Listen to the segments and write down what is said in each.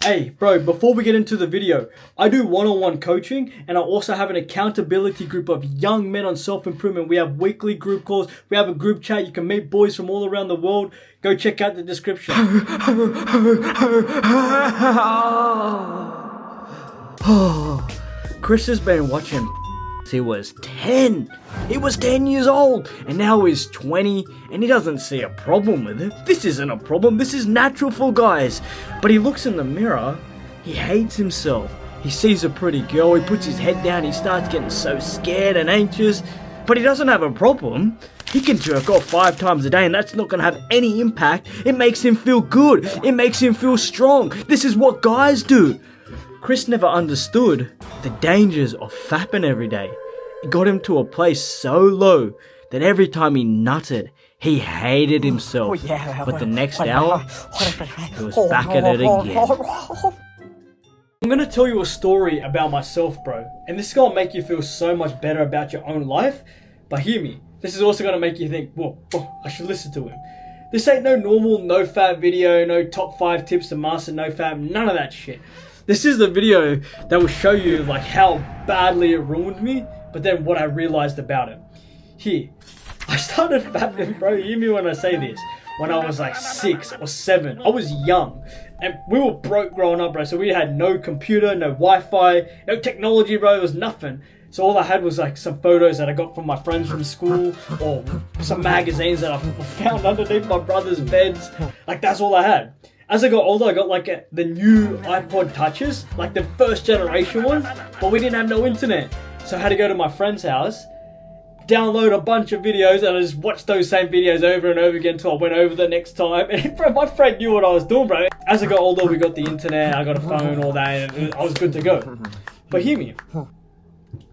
Hey, bro, before we get into the video, I do one-on-one coaching and I also have an accountability group of young men on self-improvement. We have weekly group calls. We have a group chat. You can meet boys from all around the world. Go check out the description. Chris has been watching he was 10. He was 10 years old and now he's 20 and he doesn't see a problem with it. This isn't a problem. This is natural for guys. But he looks in the mirror. He hates himself. He sees a pretty girl. He puts his head down. He starts getting so scared and anxious. But he doesn't have a problem. He can jerk off 5 times a day and that's not going to have any impact. It makes him feel good. It makes him feel strong. This is what guys do. Chris never understood the dangers of fapping every day. It got him to a place so low that every time he nutted, he hated himself. But the next hour, he was back at it again. I'm going to tell you a story about myself, bro. And this is going to make you feel so much better about your own life. But hear me, this is also going to make you think, whoa, I should listen to him. This ain't no normal NoFap video, no top 5 tips to master NoFap, none of that shit. This is the video that will show you like how badly it ruined me, but then what I realized about it. Here, I started fapping, bro, hear me when I say this, when I was like 6 or 7. I was young, and we were broke growing up, bro, so we had no computer, no Wi-Fi, no technology, bro, it was nothing. So all I had was like some photos that I got from my friends from school, or some magazines that I found underneath my brother's beds. Like that's all I had. As I got older, I got like the new iPod touches, like the first generation ones, but we didn't have no internet. So I had to go to my friend's house, download a bunch of videos, and I just watched those same videos over and over again until I went over the next time. And bro, my friend knew what I was doing, bro. As I got older, we got the internet, I got a phone, all that, and I was good to go. But hear me,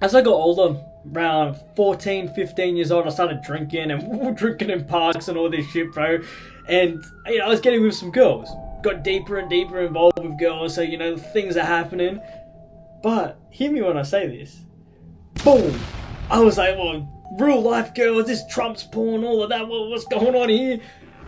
as I got older, around 14, 15 years old, I started drinking, and we were drinking in parks and all this shit, bro. And, you know, I was getting with some girls. Got deeper and deeper involved with girls, so, you know, things are happening. But, hear me when I say this. Boom! I was like, well, real life girls, this trumps porn, all of that, what's going on here?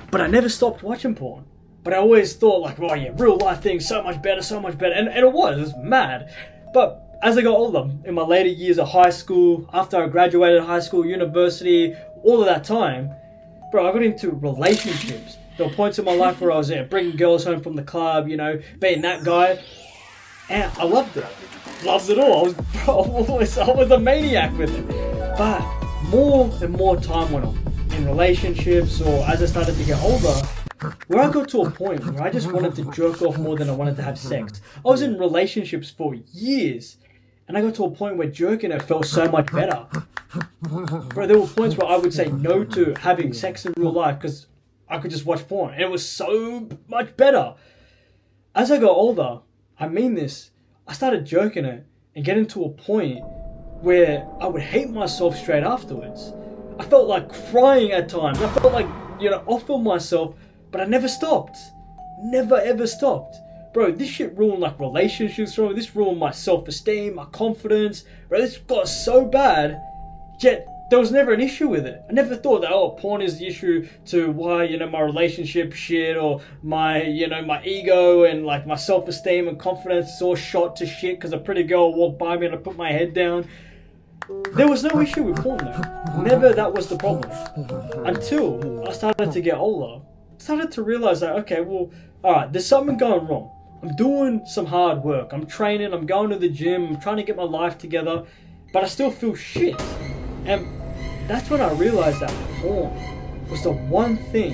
But I never stopped watching porn. But I always thought, like, oh yeah, real life things, so much better. And it was mad. But as I got older, in my later years of high school, after I graduated high school, university, all of that time, bro, I got into relationships. There were points in my life where I was bringing girls home from the club, you know, being that guy. And I loved it. Loved it all. I was a maniac with it. But more and more time went on in relationships, or as I started to get older, where I got to a point where I just wanted to jerk off more than I wanted to have sex. I was in relationships for years, and I got to a point where jerking it felt so much better. Bro, there were points where I would say no to having sex in real life because I could just watch porn, and it was so much better. As I got older, I mean this, I started jerking it and getting to a point where I would hate myself straight afterwards. I felt like crying at times. I felt like, you know, off of myself, but I never stopped. Never ever stopped. Bro, this shit ruined like relationships, bro. This ruined my self-esteem, my confidence. Bro, this got so bad, yet there was never an issue with it. I never thought that, oh, porn is the issue to why, you know, my relationship shit, or my, you know, my ego and like my self-esteem and confidence is all shot to shit because a pretty girl walked by me and I put my head down. There was no issue with porn though. Never that was the problem. Until I started to get older. I started to realize that, okay, well, alright, there's something going wrong. I'm doing some hard work. I'm training, I'm going to the gym, I'm trying to get my life together, but I still feel shit. And that's when I realized that porn was the one thing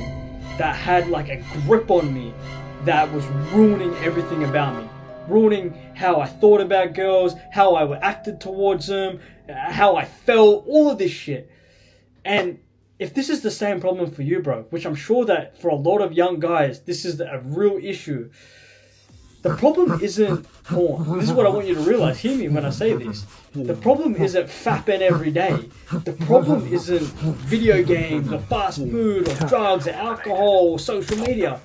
that had like a grip on me that was ruining everything about me. Ruining how I thought about girls, how I acted towards them, how I felt, all of this shit. And if this is the same problem for you, bro, which I'm sure that for a lot of young guys, this is a real issue. The problem isn't porn. This is what I want you to realize. Hear me when I say this. The problem isn't fapping every day. The problem isn't video games or fast food or drugs or alcohol or social media.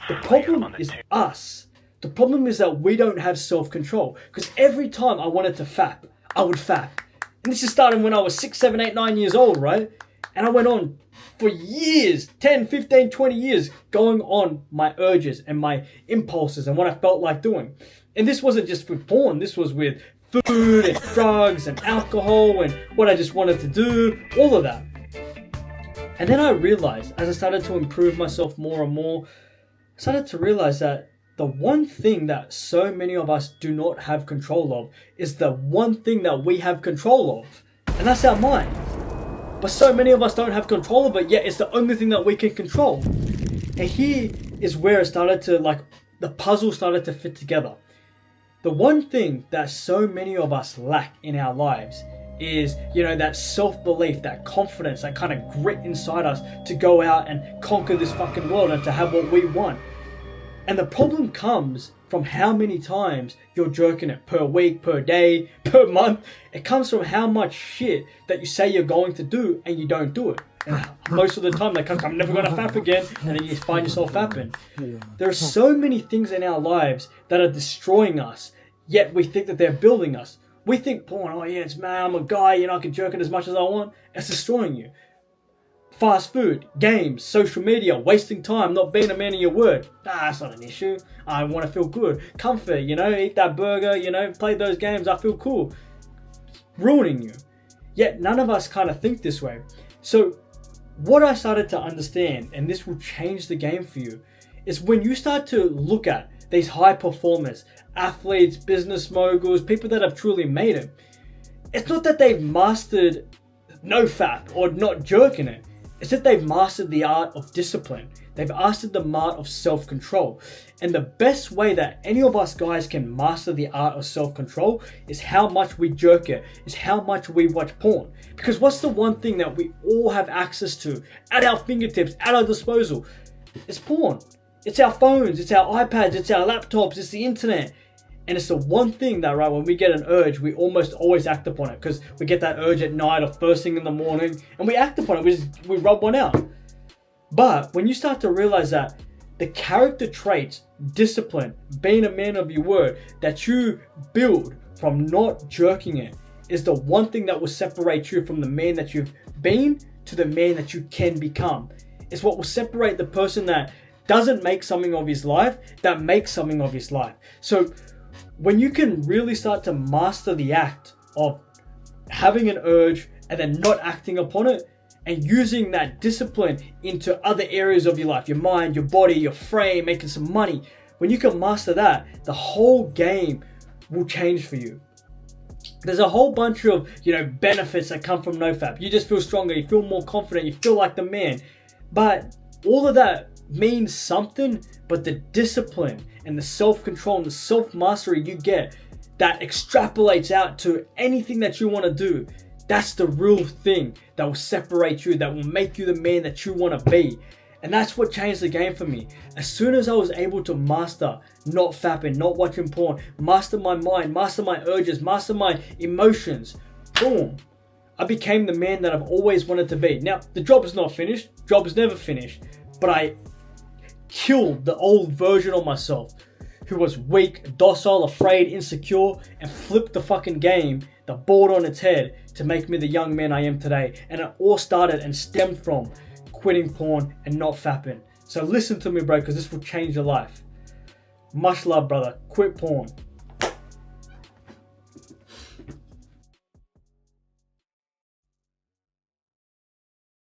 The problem is us. The problem is that we don't have self-control. Because every time I wanted to fap, I would fap. And this is starting when I was 6, 7, 8, 9 years old, right? And I went on for years, 10, 15, 20 years, going on my urges and my impulses and what I felt like doing. And this wasn't just with porn, this was with food and drugs and alcohol and what I just wanted to do, all of that. And then I realized, as I started to improve myself more and more, I started to realize that the one thing that so many of us do not have control of is the one thing that we have control of, and that's our mind. But so many of us don't have control of it, yet it's the only thing that we can control. And here is where it started to, like, the puzzle started to fit together. The one thing that so many of us lack in our lives is, that self-belief, that confidence, that kind of grit inside us to go out and conquer this fucking world and to have what we want. And the problem comes from how many times you're jerking it per week, per day, per month. It comes from how much shit that you say you're going to do and you don't do it. And most of the time they come, I'm never going to fap again, and then you find yourself fapping. There are so many things in our lives that are destroying us, yet we think that they're building us. We think porn, oh yeah, it's man, I'm a guy, I can jerk it as much as I want. It's destroying you. Fast food, games, social media, wasting time, not being a man of your word. That's not an issue. I want to feel good. Comfort, eat that burger, play those games, I feel cool. Ruining you. Yet none of us kind of think this way. So what I started to understand, and this will change the game for you, is when you start to look at these high performers, athletes, business moguls, people that have truly made it, it's not that they've mastered NoFap or not jerking it. It's that they've mastered the art of discipline. They've mastered the art of self-control. And the best way that any of us guys can master the art of self-control is how much we jerk it, is how much we watch porn. Because what's the one thing that we all have access to at our fingertips, at our disposal? It's porn. It's our phones, it's our iPads, it's our laptops, it's the internet. And it's the one thing that, right, when we get an urge, we almost always act upon it. Because we get that urge at night or first thing in the morning, and we act upon it, we rub one out. But when you start to realize that the character traits, discipline, being a man of your word, that you build from not jerking it, is the one thing that will separate you from the man that you've been to the man that you can become. It's what will separate the person that doesn't make something of his life, that makes something of his life. So when you can really start to master the act of having an urge and then not acting upon it, and using that discipline into other areas of your life, your mind, your body, your frame, making some money, when you can master that, the whole game will change for you. There's a whole bunch of, benefits that come from NoFap. You just feel stronger, you feel more confident, you feel like the man. But all of that means something, but the discipline and the self-control and the self-mastery you get that extrapolates out to anything that you want to do, that's the real thing that will separate you, that will make you the man that you want to be. And that's what changed the game for me. As soon as I was able to master not fapping, not watching porn, master my mind, master my urges, master my emotions, boom, I became the man that I've always wanted to be. Now, the job is not finished. Job is never finished. But I killed the old version of myself who was weak, docile, afraid, insecure, and flipped the fucking game, the board on its head, to make me the young man I am today. And it all started and stemmed from quitting porn and not fapping. So listen to me, bro, because this will change your life. Much love, brother. Quit porn.